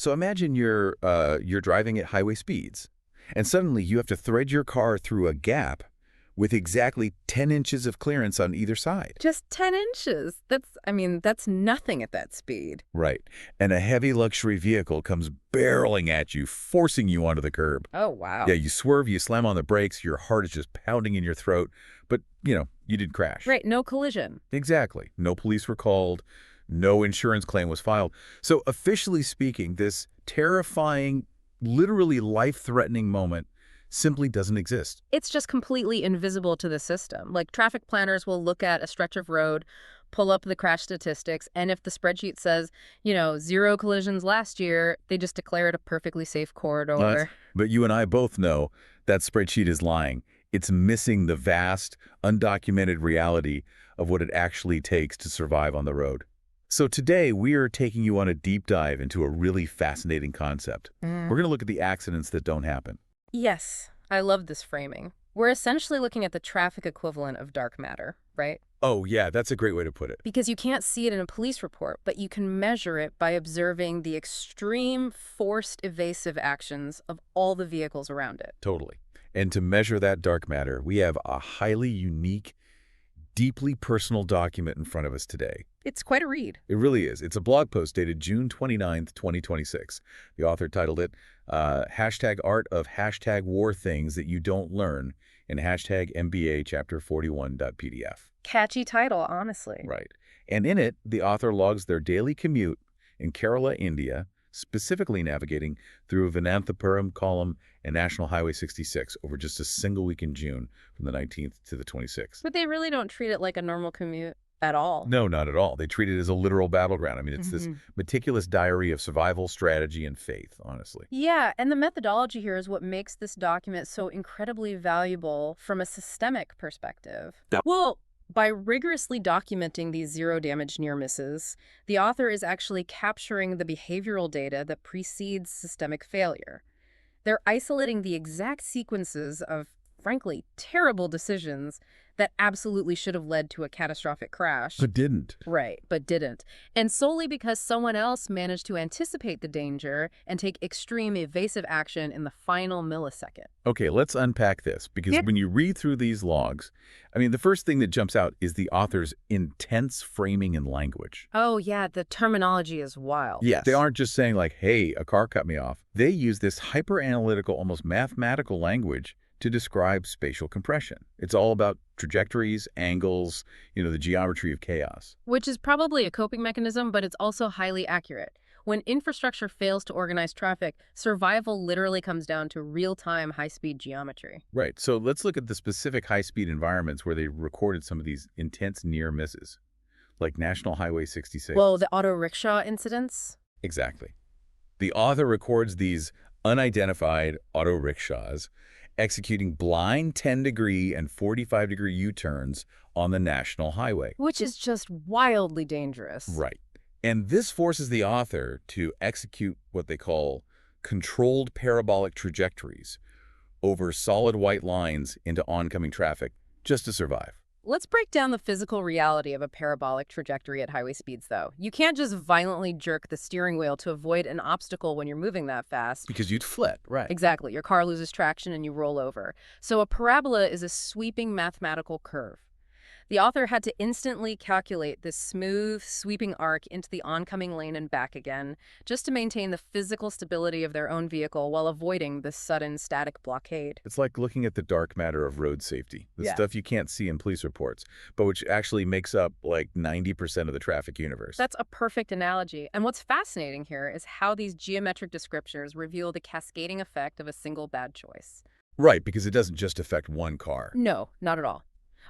So imagine you're driving at highway speeds, and suddenly you have to thread your car through a gap with exactly 10 inches of clearance on either side. Just 10 inches. That's nothing at that speed. Right. And a heavy luxury vehicle comes barreling at you, forcing you onto the curb. Oh, wow. Yeah, you swerve, you slam on the brakes, your heart is just pounding in your throat, but, you did crash. Right, no collision. Exactly. No police were called, no insurance claim was filed. So officially speaking, this terrifying, literally life-threatening moment simply doesn't exist. It's just completely invisible to the system. Like, traffic planners will look at a stretch of road, pull up the crash statistics, and if the spreadsheet says, 0 collisions last year, they just declare it a perfectly safe corridor. But you and I both know that spreadsheet is lying. It's missing the vast, undocumented reality of what it actually takes to survive on the road. So today, we are taking you on a deep dive into a really fascinating concept. We're going to look at the accidents that don't happen. Yes, I love this framing. We're essentially looking at the traffic equivalent of dark matter, right? Oh, yeah, that's a great way to put it. Because you can't see it in a police report, but you can measure it by observing the extreme, forced, evasive actions of all the vehicles around it. Totally. And to measure that dark matter, we have a highly unique, deeply personal document in front of us today. It's quite a read. It really is. It's a blog post dated June 29th, 2026. The author titled it, #Art of #War Things That You Don't Learn in #MBA Chapter 41.pdf. Catchy title, honestly. Right. And in it, the author logs their daily commute in Kerala, India, specifically navigating through Vananthapuram, Kollam, and National Highway 66 over just a single week in June from the 19th to the 26th. But they really don't treat it like a normal commute at all. No, not at all. They treat it as a literal battleground. I mean, it's this meticulous diary of survival, strategy, and faith, honestly. Yeah, and the methodology here is what makes this document so incredibly valuable from a systemic perspective. Well, by rigorously documenting these zero-damage near misses, the author is actually capturing the behavioral data that precedes systemic failure. They're isolating the exact sequences of, frankly, terrible decisions that absolutely should have led to a catastrophic crash. But didn't. Right, but didn't. And solely because someone else managed to anticipate the danger and take extreme evasive action in the final millisecond. Okay, let's unpack this, because when you read through these logs, the first thing that jumps out is the author's intense framing and language. Oh, yeah, the terminology is wild. Yes. They aren't just saying like, hey, a car cut me off. They use this hyper-analytical, almost mathematical language to describe spatial compression. It's all about trajectories, angles, the geometry of chaos. Which is probably a coping mechanism, but it's also highly accurate. When infrastructure fails to organize traffic, survival literally comes down to real-time high-speed geometry. Right. So let's look at the specific high-speed environments where they recorded some of these intense near misses, like National Highway 66. Well, the auto rickshaw incidents? Exactly. The author records these unidentified auto rickshaws executing blind 10-degree and 45-degree U-turns on the national highway. Which is just wildly dangerous. Right. And this forces the author to execute what they call controlled parabolic trajectories over solid white lines into oncoming traffic just to survive. Let's break down the physical reality of a parabolic trajectory at highway speeds, though. You can't just violently jerk the steering wheel to avoid an obstacle when you're moving that fast. Because you'd flit, right. Exactly. Your car loses traction and you roll over. So a parabola is a sweeping mathematical curve. The author had to instantly calculate this smooth, sweeping arc into the oncoming lane and back again, just to maintain the physical stability of their own vehicle while avoiding the sudden static blockade. It's like looking at the dark matter of road safety, the stuff you can't see in police reports, but which actually makes up like 90% of the traffic universe. That's a perfect analogy. And what's fascinating here is how these geometric descriptors reveal the cascading effect of a single bad choice. Right, because it doesn't just affect one car. No, not at all.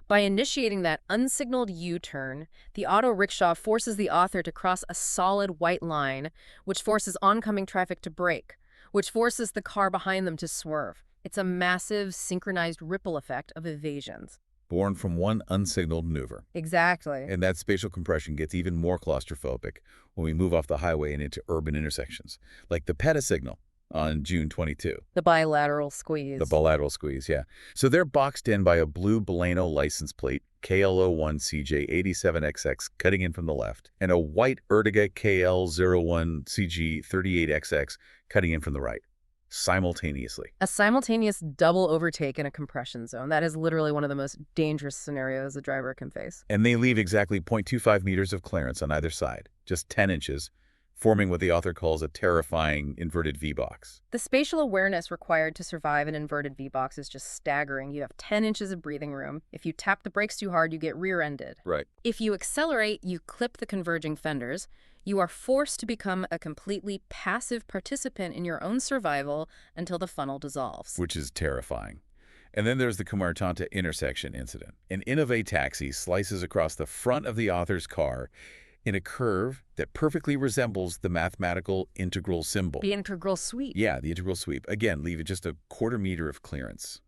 By initiating that unsignaled U-turn, the auto rickshaw forces the author to cross a solid white line, which forces oncoming traffic to brake, which forces the car behind them to swerve. It's a massive, synchronized ripple effect of evasions. Born from one unsignaled maneuver. Exactly. And that spatial compression gets even more claustrophobic when we move off the highway and into urban intersections, like the PETA signal on June 22. The bilateral squeeze. The bilateral squeeze, yeah. So they're boxed in by a blue Baleno license plate KL01CJ87XX cutting in from the left, and a white Ertiga KL01CG38XX cutting in from the right, simultaneously. A simultaneous double overtake in a compression zone. That is literally one of the most dangerous scenarios a driver can face. And they leave exactly 0.25 meters of clearance on either side, just 10 inches, forming what the author calls a terrifying inverted V-box. The spatial awareness required to survive an inverted V-box is just staggering. You have 10 inches of breathing room. If you tap the brakes too hard, you get rear-ended. Right. If you accelerate, you clip the converging fenders. You are forced to become a completely passive participant in your own survival until the funnel dissolves. Which is terrifying. And then there's the Kumartanta intersection incident. An Innova taxi slices across the front of the author's car in a curve that perfectly resembles the mathematical integral symbol. The integral sweep. Yeah, the integral sweep. Again, leave just a quarter meter of clearance.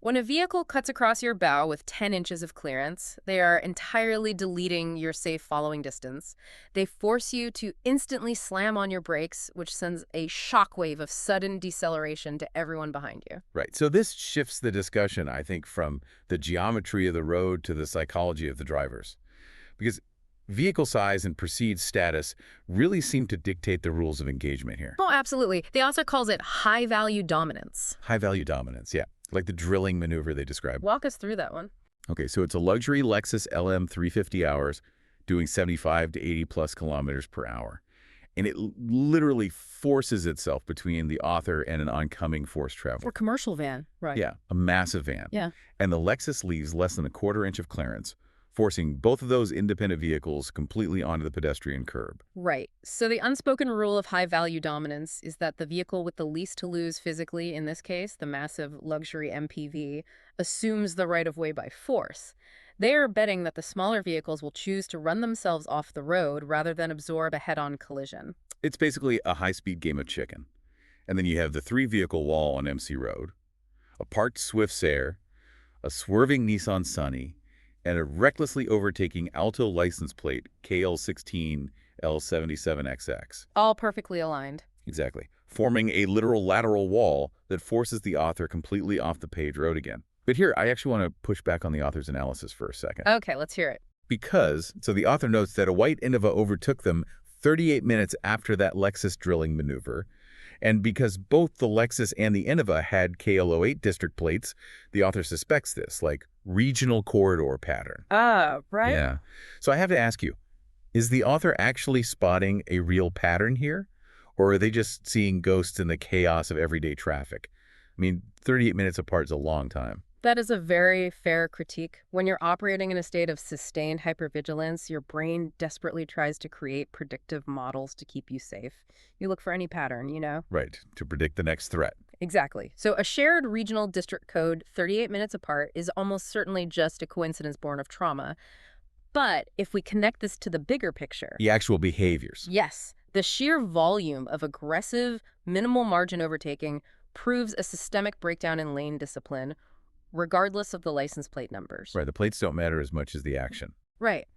When a vehicle cuts across your bow with 10 inches of clearance, they are entirely deleting your safe following distance. They force you to instantly slam on your brakes, which sends a shockwave of sudden deceleration to everyone behind you. Right. So this shifts the discussion, I think, from the geometry of the road to the psychology of the drivers. Because vehicle size and perceived status really seem to dictate the rules of engagement here. Oh, absolutely. They also calls it high-value dominance. High-value dominance, yeah. Like the drilling maneuver they describe. Walk us through that one. Okay, so it's a luxury Lexus LM 350 hours doing 75 to 80 plus kilometers per hour. And it literally forces itself between the author and an oncoming force traveler. Or commercial van, right? Yeah, a massive van. Yeah. And the Lexus leaves less than a quarter inch of clearance, forcing both of those independent vehicles completely onto the pedestrian curb. Right. So the unspoken rule of high-value dominance is that the vehicle with the least to lose physically, in this case, the massive luxury MPV, assumes the right-of-way by force. They are betting that the smaller vehicles will choose to run themselves off the road rather than absorb a head-on collision. It's basically a high-speed game of chicken. And then you have the three-vehicle wall on MC Road, a parked Swift Sair, a swerving Nissan Sunny, and a recklessly overtaking Alto license plate KL16L77XX. All perfectly aligned. Exactly. Forming a literal lateral wall that forces the author completely off the paved road again. But here, I actually want to push back on the author's analysis for a second. Okay, let's hear it. So the author notes that a white Innova overtook them 38 minutes after that Lexus drilling maneuver. And because both the Lexus and the Innova had KL08 district plates, the author suspects this, like regional corridor pattern. Ah, right. Yeah. So I have to ask you, is the author actually spotting a real pattern here? Or are they just seeing ghosts in the chaos of everyday traffic? I mean, 38 minutes apart is a long time. That is a very fair critique. When you're operating in a state of sustained hypervigilance, your brain desperately tries to create predictive models to keep you safe. You look for any pattern, you know? Right, to predict the next threat. Exactly. So a shared regional district code 38 minutes apart is almost certainly just a coincidence born of trauma. But if we connect this to the bigger picture... The actual behaviors. Yes. The sheer volume of aggressive, minimal margin overtaking proves a systemic breakdown in lane discipline, regardless of the license plate numbers. Right, the plates don't matter as much as the action. Right.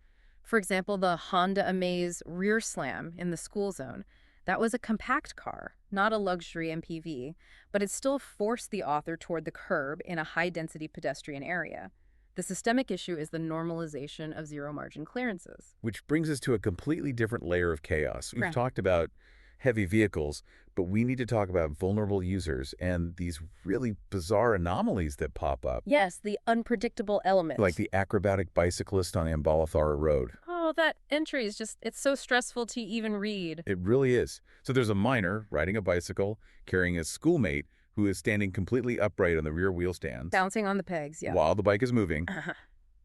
For example, the Honda Amaze rear slam in the school zone. That was a compact car, not a luxury MPV, but it still forced the author toward the curb in a high-density pedestrian area. The systemic issue is the normalization of zero-margin clearances. Which brings us to a completely different layer of chaos. We've Right. talked about heavy vehicles, but we need to talk about vulnerable users and these really bizarre anomalies that pop up. Yes, the unpredictable element. Like the acrobatic bicyclist on Ambalethara Road. Oh, that entry is just, it's so stressful to even read. It really is. So there's a minor riding a bicycle, carrying a schoolmate who is standing completely upright on the rear wheel stands. Bouncing on the pegs, yeah. While the bike is moving.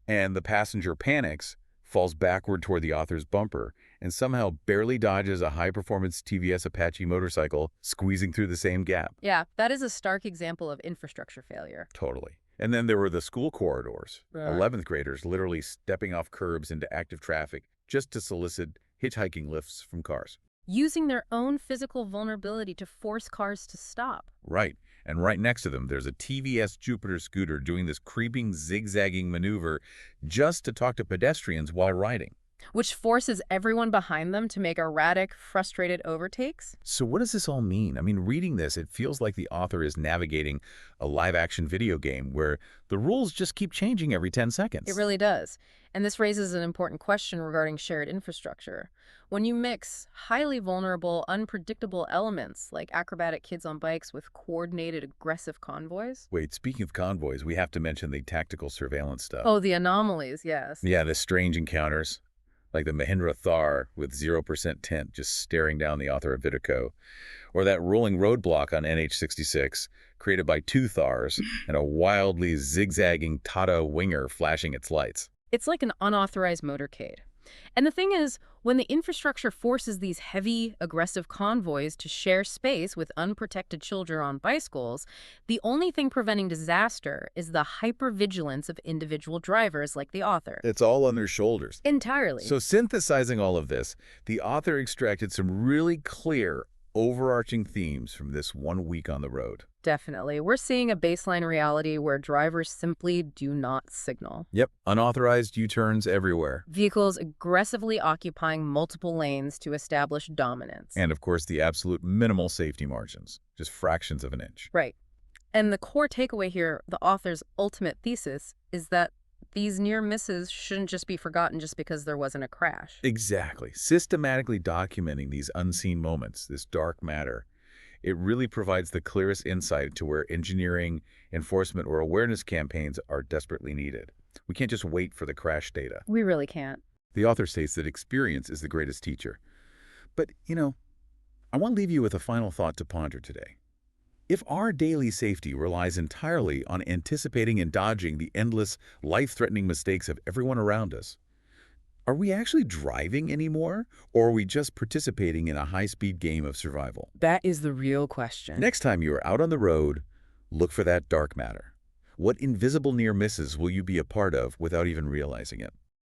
And the passenger panics, falls backward toward the author's bumper, and somehow barely dodges a high-performance TVS Apache motorcycle squeezing through the same gap. Yeah, that is a stark example of infrastructure failure. Totally. And then there were the school corridors. Right. 11th graders literally stepping off curbs into active traffic just to solicit hitchhiking lifts from cars. Using their own physical vulnerability to force cars to stop. Right. And right next to them, there's a TVS Jupiter scooter doing this creeping, zigzagging maneuver just to talk to pedestrians while riding. which forces everyone behind them to make erratic, frustrated overtakes. So what does this all mean? I mean, reading this, it feels like the author is navigating a live-action video game where the rules just keep changing every 10 It seconds. really does. And this raises an important question regarding shared infrastructure. When you mix highly vulnerable, unpredictable elements like acrobatic kids on bikes with coordinated, aggressive convoys. Wait, speaking of convoys, we have to mention the tactical surveillance stuff. Oh, the anomalies, yes. Yeah, the strange encounters, like the Mahindra Thar with 0% tint just staring down the author of Vitico, or that rolling roadblock on NH66 created by two Thars and a wildly zigzagging Tata winger flashing its lights. It's like an unauthorized motorcade. And the thing is, when the infrastructure forces these heavy, aggressive convoys to share space with unprotected children on bicycles, the only thing preventing disaster is the hypervigilance of individual drivers like the author. It's all on their shoulders. Entirely. So synthesizing all of this, the author extracted some really clear, overarching themes from this 1 week on the road. Definitely. We're seeing a baseline reality where drivers simply do not signal. Yep, unauthorized U-turns everywhere. Vehicles aggressively occupying multiple lanes to establish dominance. And of course, the absolute minimal safety margins, just fractions of an inch. Right. And the core takeaway here, the author's ultimate thesis, is that these near misses shouldn't just be forgotten just because there wasn't a crash. Exactly. Systematically documenting these unseen moments, this dark matter, it really provides the clearest insight to where engineering, enforcement, or awareness campaigns are desperately needed. We can't just wait for the crash data. We really can't. The author states that experience is the greatest teacher. But, I want to leave you with a final thought to ponder today. If our daily safety relies entirely on anticipating and dodging the endless, life-threatening mistakes of everyone around us, are we actually driving anymore, or are we just participating in a high-speed game of survival? That is the real question. Next time you are out on the road, look for that dark matter. What invisible near misses will you be a part of without even realizing it?